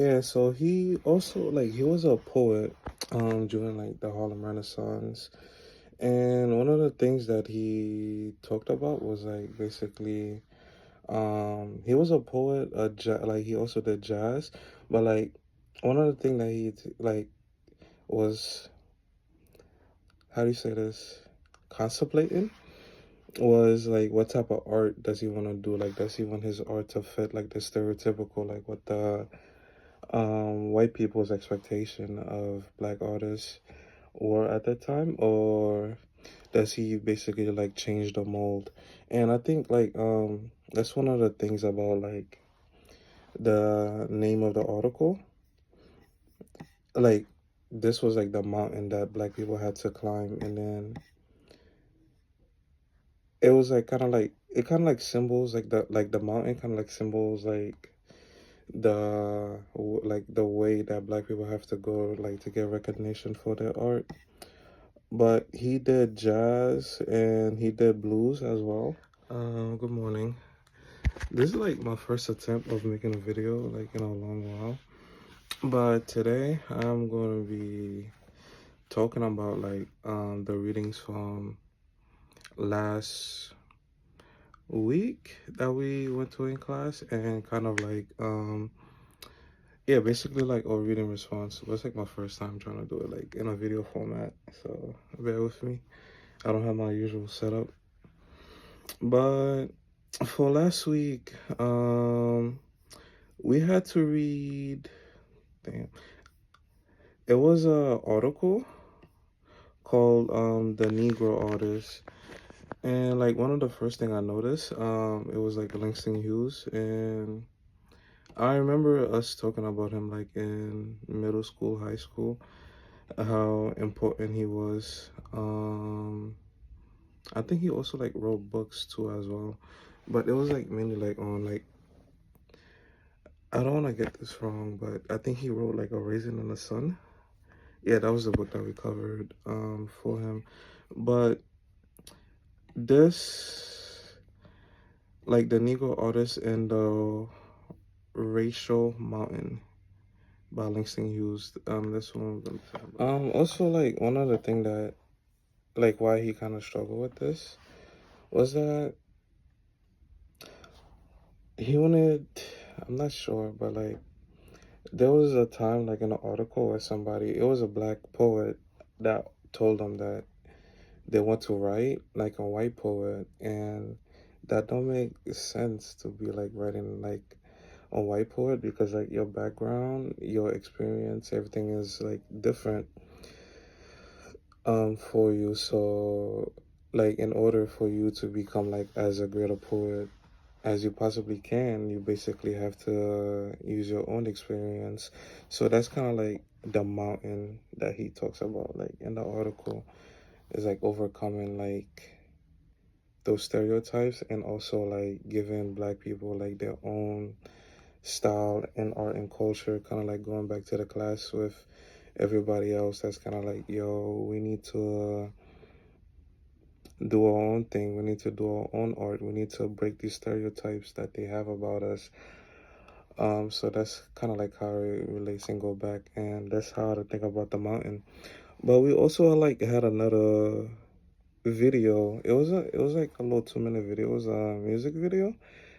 Yeah, so he also like he was a poet during like the Harlem Renaissance. And one of the things that he talked about was like basically he was a poet, like he also did jazz, but like one of the things that like was, how do you say this, contemplating, was like what type of art does he want to do? Like does he want his art to fit like the stereotypical, like what the white people's expectation of black artists were at that time, or does he basically like change the mold? And I think like that's one of the things about like the name of the article. Like this was like the mountain that black people had to climb, and then it was like kind of like it kind of like symbols like the mountain kind of like symbols like like the way that black people have to go like to get recognition for their art. But he did jazz and he did blues as well. Good morning. This is like my first attempt of making a video like in a long while. But today I'm going to be talking about like the readings from last week that we went to in class, and kind of like yeah, basically like a reading response. It was like my first time trying to do it like in a video format, so bear with me. I don't have my usual setup. But for last week, we had to read, damn, it was a article called The Negro Artist. And like one of the first thing I noticed, it was like Langston Hughes, and I remember us talking about him like in middle school, high school, how important he was. I think he also like wrote books too as well, but it was like mainly like on like, I don't want to get this wrong, but I think he wrote like A Raisin in the Sun. Yeah, that was the book that we covered for him. But this, like the Negro Artist and the Racial Mountain by Langston Hughes. This one we're gonna talk about. Also like one other thing that like why he kind of struggled with this was that he wanted, I'm not sure, but like there was a time like in an article where somebody, it was a black poet that told him that they want to write like a white poet, and that don't make sense to be like writing like a white poet, because like your background, your experience, everything is like different for you. So like in order for you to become like as a greater poet as you possibly can, you basically have to use your own experience. So that's kind of like the mountain that he talks about like in the article, is like overcoming like those stereotypes, and also like giving black people like their own style and art and culture, kind of like going back to the class with everybody else that's kind of like, yo, we need to do our own thing, we need to do our own art, we need to break these stereotypes that they have about us. So that's kind of like how it relates and go back, and that's how to think about the mountain. But we also like had another video. It was like a little 2 minute video. It was a music video,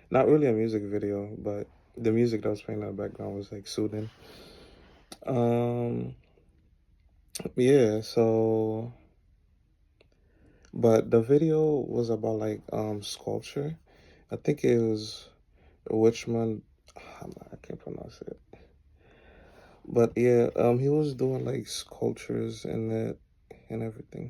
not really a music video, but the music that was playing in the background was like soothing. Um, yeah. So, but the video was about like sculpture. I think it was Richmond. I can't pronounce it. But yeah, he was doing like sculptures and that and everything.